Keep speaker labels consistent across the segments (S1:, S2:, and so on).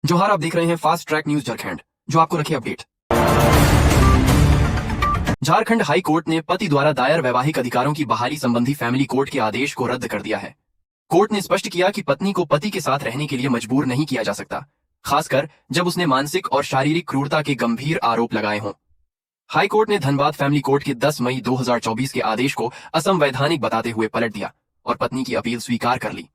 S1: जोहार, आप देख रहे हैं फास्ट ट्रैक न्यूज झारखंड, जो आपको रखे अपडेट। झारखंड हाई कोर्ट ने पति द्वारा दायर वैवाहिक अधिकारों की बहाली संबंधी फैमिली कोर्ट के आदेश को रद्द कर दिया है। कोर्ट ने स्पष्ट किया कि पत्नी को पति के साथ रहने के लिए मजबूर नहीं किया जा सकता, खासकर जब उसने मानसिक और शारीरिक क्रूरता के गंभीर आरोप लगाए हों। हाई कोर्ट ने धनबाद फैमिली कोर्ट के 10 मई 2024 के आदेश को असंवैधानिक बताते हुए पलट दिया और पत्नी की अपील स्वीकार कर ली।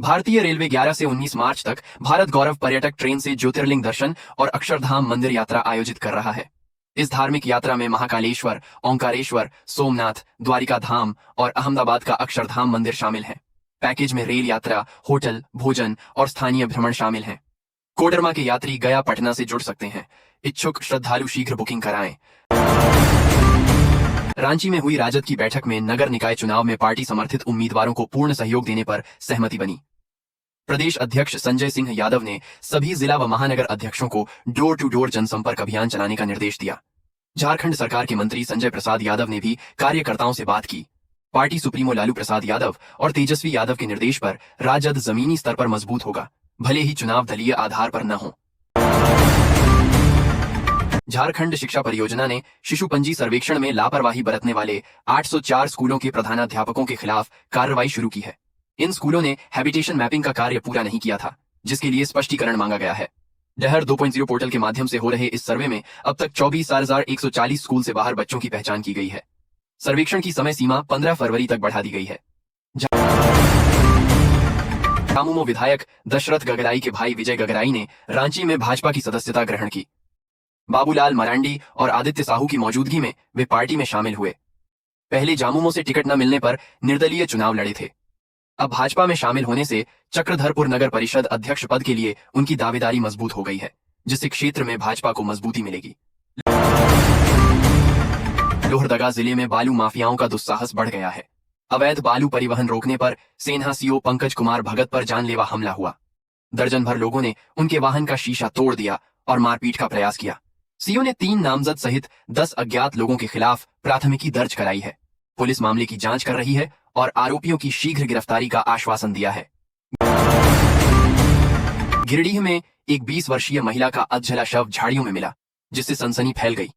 S1: भारतीय रेलवे 11 से 19 मार्च तक भारत गौरव पर्यटक ट्रेन से ज्योतिर्लिंग दर्शन और अक्षरधाम मंदिर यात्रा आयोजित कर रहा है। इस धार्मिक यात्रा में महाकालेश्वर, ओंकारेश्वर, सोमनाथ, द्वारिका धाम और अहमदाबाद का अक्षरधाम मंदिर शामिल हैं। पैकेज में रेल यात्रा, होटल, भोजन और स्थानीय भ्रमण शामिल हैं। कोडरमा के यात्री गया पटना से जुड़ सकते हैं। इच्छुक श्रद्धालु शीघ्र बुकिंग कराएं। रांची में हुई राजद की बैठक में नगर निकाय चुनाव में पार्टी समर्थित उम्मीदवारों को पूर्ण सहयोग देने पर सहमति बनी। प्रदेश अध्यक्ष संजय सिंह यादव ने सभी जिला व महानगर अध्यक्षों को डोर टू डोर जनसंपर्क अभियान चलाने का निर्देश दिया। झारखंड सरकार के मंत्री संजय प्रसाद यादव ने भी कार्यकर्ताओं से बात की। पार्टी सुप्रीमो लालू प्रसाद यादव और तेजस्वी यादव के निर्देश पर राजद जमीनी स्तर पर मजबूत होगा, भले ही चुनाव दलीय आधार पर न हो। झारखंड शिक्षा परियोजना ने शिशु पंजी सर्वेक्षण में लापरवाही बरतने वाले 804 स्कूलों के प्रधानाध्यापकों के खिलाफ कार्रवाई शुरू की है। इन स्कूलों ने हैबिटेशन मैपिंग का कार्य पूरा नहीं किया था, जिसके लिए स्पष्टीकरण मांगा गया है। डहर 2.0 पोर्टल के माध्यम से हो रहे इस सर्वे में अब तक 24,140 स्कूल से बाहर बच्चों की पहचान की गई है। सर्वेक्षण की समय सीमा 15 फरवरी तक बढ़ा दी गई है। झामुमो विधायक दशरथ गगराई के भाई विजय गगराई ने रांची में भाजपा की सदस्यता ग्रहण की। बाबूलाल मरांडी और आदित्य साहू की मौजूदगी में वे पार्टी में शामिल हुए। पहले झामुमो से टिकट न मिलने पर निर्दलीय चुनाव लड़े थे। अब भाजपा में शामिल होने से चक्रधरपुर नगर परिषद अध्यक्ष पद के लिए उनकी दावेदारी मजबूत हो गई है, जिससे क्षेत्र में भाजपा को मजबूती मिलेगी। लोहरदगा जिले में बालू माफियाओं का दुस्साहस बढ़ गया है। अवैध बालू परिवहन रोकने पर सेन्हा सीओ पंकज कुमार भगत पर जानलेवा हमला हुआ। दर्जन भर लोगों ने उनके वाहन का शीशा तोड़ दिया और मारपीट का प्रयास किया। सीओ ने 3 नामजद सहित 10 अज्ञात लोगों के खिलाफ प्राथमिकी दर्ज कराई है। पुलिस मामले की जांच कर रही है और आरोपियों की शीघ्र गिरफ्तारी का आश्वासन दिया है। गिरिडीह में एक 20 वर्षीय महिला का अधजला शव झाड़ियों में मिला, जिससे सनसनी फैल गई।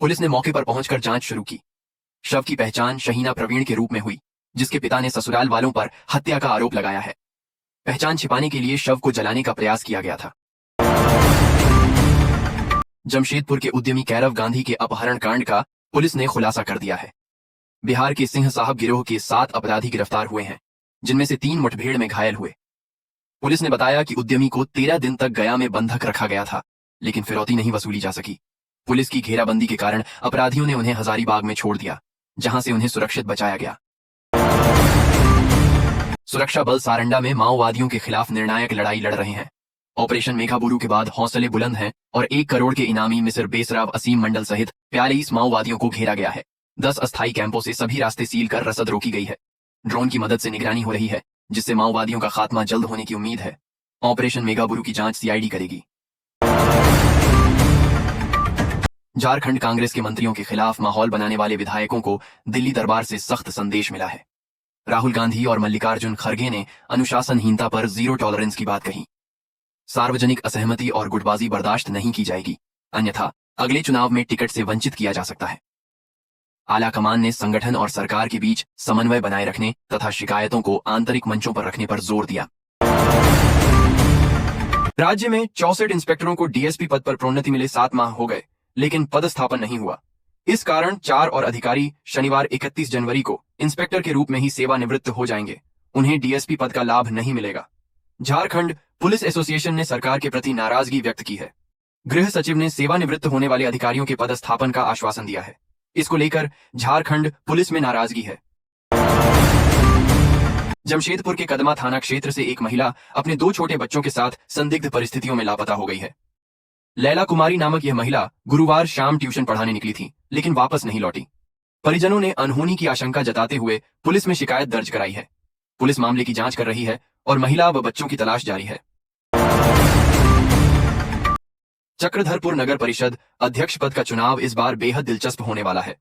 S1: पुलिस ने मौके पर पहुंचकर जांच शुरू की। शव की पहचान शहीना प्रवीण के रूप में हुई, जिसके पिता ने ससुराल वालों पर हत्या का आरोप लगाया है। पहचान छिपाने के लिए शव को जलाने का प्रयास किया गया था। जमशेदपुर के उद्यमी कैरव गांधी के अपहरण कांड का पुलिस ने खुलासा कर दिया है। बिहार के सिंह साहब गिरोह के 7 अपराधी गिरफ्तार हुए हैं, जिनमें से 3 मुठभेड़ में घायल हुए। पुलिस ने बताया कि उद्यमी को 13 दिन तक गया में बंधक रखा गया था, लेकिन फिरौती नहीं वसूली जा सकी। पुलिस की घेराबंदी के कारण अपराधियों ने उन्हें हजारीबाग में छोड़ दिया, जहां से उन्हें सुरक्षित बचाया गया। सुरक्षा बल सारंडा में माओवादियों के खिलाफ निर्णायक लड़ाई लड़ रहे हैं। ऑपरेशन मेघाबुरु के बाद हौसले बुलंद हैं और 1 करोड़ के इनामी मिस्र बेसराव असीम मंडल सहित 42 माओवादियों को घेरा गया है। 10 अस्थायी कैंपों से सभी रास्ते सील कर रसद रोकी गई है। ड्रोन की मदद से निगरानी हो रही है, जिससे माओवादियों का खात्मा जल्द होने की उम्मीद है। ऑपरेशन मेघाबुरु की जांच सीआईडी करेगी। झारखंड कांग्रेस के मंत्रियों के खिलाफ माहौल बनाने वाले विधायकों को दिल्ली दरबार से सख्त संदेश मिला है। राहुल गांधी और मल्लिकार्जुन खड़गे ने अनुशासनहीनता पर जीरो टॉलरेंस की बात कही। सार्वजनिक असहमति और गुटबाजी बर्दाश्त नहीं की जाएगी, अन्यथा अगले चुनाव में टिकट से वंचित किया जा सकता है। आला कमान ने संगठन और सरकार के बीच समन्वय बनाए रखने तथा शिकायतों को आंतरिक मंचों पर रखने पर जोर दिया। राज्य में 64 इंस्पेक्टरों को डीएसपी पद पर प्रोन्नति मिले 7 माह हो गए, लेकिन पदस्थापन नहीं हुआ। इस कारण 4 और अधिकारी शनिवार 31 जनवरी को इंस्पेक्टर के रूप में ही सेवानिवृत्त हो जाएंगे। उन्हें डीएसपी पद का लाभ नहीं मिलेगा। झारखंड पुलिस एसोसिएशन ने सरकार के प्रति नाराजगी व्यक्त की है। गृह सचिव ने सेवानिवृत्त होने वाले अधिकारियों के पदस्थापन का आश्वासन दिया है। इसको लेकर झारखंड पुलिस में नाराजगी है। जमशेदपुर के कदमा थाना क्षेत्र से एक महिला अपने 2 छोटे बच्चों के साथ संदिग्ध परिस्थितियों में लापता हो गई है। लैला कुमारी नामक यह महिला गुरुवार शाम ट्यूशन पढ़ाने निकली थी, लेकिन वापस नहीं लौटी। परिजनों ने अनहोनी की आशंका जताते हुए पुलिस में शिकायत दर्ज कराई है। पुलिस मामले की जांच कर रही है और महिला व बच्चों की तलाश जारी है। चक्रधरपुर नगर परिषद अध्यक्ष पद का चुनाव इस बार बेहद दिलचस्प होने वाला है।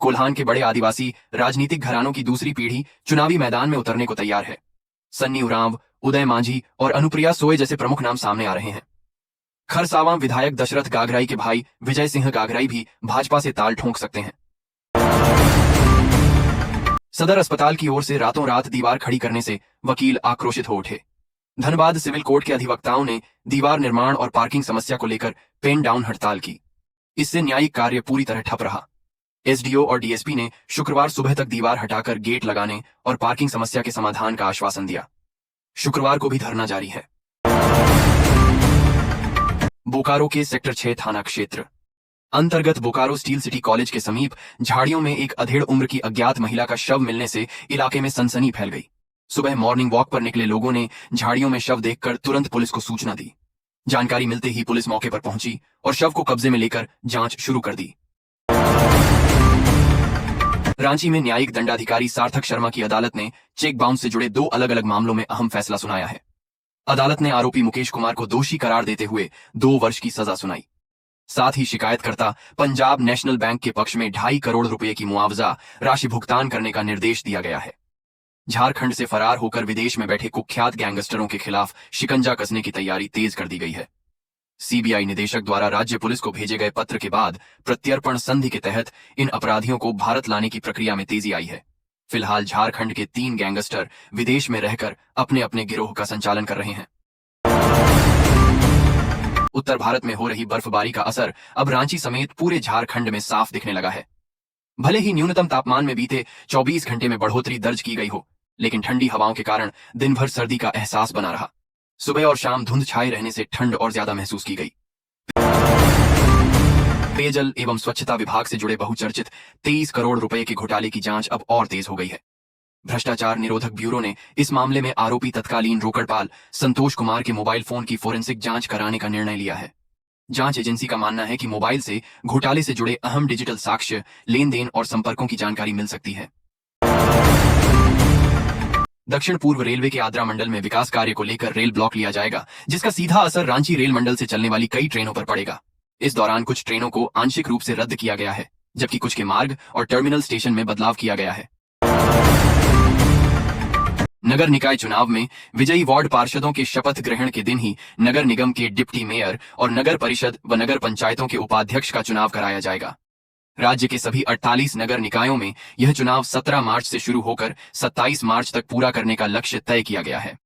S1: कोल्हान के बड़े आदिवासी राजनीतिक घरानों की दूसरी पीढ़ी चुनावी मैदान में उतरने को तैयार है। सन्नी उरांव, उदय मांझी और अनुप्रिया सोए जैसे प्रमुख नाम सामने आ रहे हैं। खरसावां विधायक दशरथ गागराई के भाई विजय सिंह गागराई भी भाजपा से ताल ठोंक सकते हैं। सदर अस्पताल की ओर से रातों रात दीवार खड़ी करने से वकील आक्रोशित हो उठे। धनबाद सिविल कोर्ट के अधिवक्ताओं ने दीवार निर्माण और पार्किंग समस्या को लेकर पेन डाउन हड़ताल की। इससे न्यायिक कार्य पूरी तरह ठप रहा। एसडीओ और डीएसपी ने शुक्रवार सुबह तक दीवार हटाकर गेट लगाने और पार्किंग समस्या के समाधान का आश्वासन दिया। शुक्रवार को भी धरना जारी है। बोकारो के सेक्टर 6 थाना क्षेत्र अंतर्गत बोकारो स्टील सिटी कॉलेज के समीप झाड़ियों में एक अधेड़ उम्र की अज्ञात महिला का शव मिलने से इलाके में सनसनी फैल गई। सुबह मॉर्निंग वॉक पर निकले लोगों ने झाड़ियों में शव देखकर तुरंत पुलिस को सूचना दी। जानकारी मिलते ही पुलिस मौके पर पहुंची और शव को कब्जे में लेकर जांच शुरू कर दी। रांची में न्यायिक दंडाधिकारी सार्थक शर्मा की अदालत ने चेक बाउंस से जुड़े 2 अलग अलग मामलों में अहम फैसला सुनाया है। अदालत ने आरोपी मुकेश कुमार को दोषी करार देते हुए 2 वर्ष की सजा सुनाई। साथ ही शिकायतकर्ता पंजाब नेशनल बैंक के पक्ष में 2.5 करोड़ रुपए की मुआवजा राशि भुगतान करने का निर्देश दिया गया है। झारखंड से फरार होकर विदेश में बैठे कुख्यात गैंगस्टरों के खिलाफ शिकंजा कसने की तैयारी तेज कर दी गई है। सीबीआई निदेशक द्वारा राज्य पुलिस को भेजे गए पत्र के बाद प्रत्यर्पण संधि के तहत इन अपराधियों को भारत लाने की प्रक्रिया में तेजी आई है। फिलहाल झारखंड के 3 गैंगस्टर विदेश में रहकर अपने अपने गिरोह का संचालन कर रहे हैं। उत्तर भारत में हो रही बर्फबारी का असर अब रांची समेत पूरे झारखंड में साफ दिखने लगा है। भले ही न्यूनतम तापमान में बीते 24 घंटे में बढ़ोतरी दर्ज की गई हो, लेकिन ठंडी हवाओं के कारण दिन भर सर्दी का एहसास बना रहा। सुबह और शाम धुंध छाए रहने से ठंड और ज्यादा महसूस की गई। पेयजल एवं स्वच्छता विभाग से जुड़े बहुचर्चित 23 करोड़ रुपए के घोटाले की जांच अब और तेज हो गई है। भ्रष्टाचार निरोधक ब्यूरो ने इस मामले में आरोपी तत्कालीन रोकड़पाल संतोष कुमार के मोबाइल फोन की फोरेंसिक जांच कराने का निर्णय लिया है। जांच एजेंसी का मानना है कि मोबाइल से घोटाले से जुड़े अहम डिजिटल साक्ष्य, लेन देन और संपर्कों की जानकारी मिल सकती है। दक्षिण पूर्व रेलवे के आद्रा मंडल में विकास कार्य को लेकर रेल ब्लॉक लिया जाएगा, जिसका सीधा असर रांची रेल मंडल से चलने वाली कई ट्रेनों पर पड़ेगा। इस दौरान कुछ ट्रेनों को आंशिक रूप से रद्द किया गया है, जबकि कुछ के मार्ग और टर्मिनल स्टेशन में बदलाव किया गया है। नगर निकाय चुनाव में विजयी वार्ड पार्षदों के शपथ ग्रहण के दिन ही नगर निगम के डिप्टी मेयर और नगर परिषद व नगर पंचायतों के उपाध्यक्ष का चुनाव कराया जाएगा। राज्य के सभी 48 नगर निकायों में यह चुनाव 17 मार्च से शुरू होकर 27 मार्च तक पूरा करने का लक्ष्य तय किया गया है।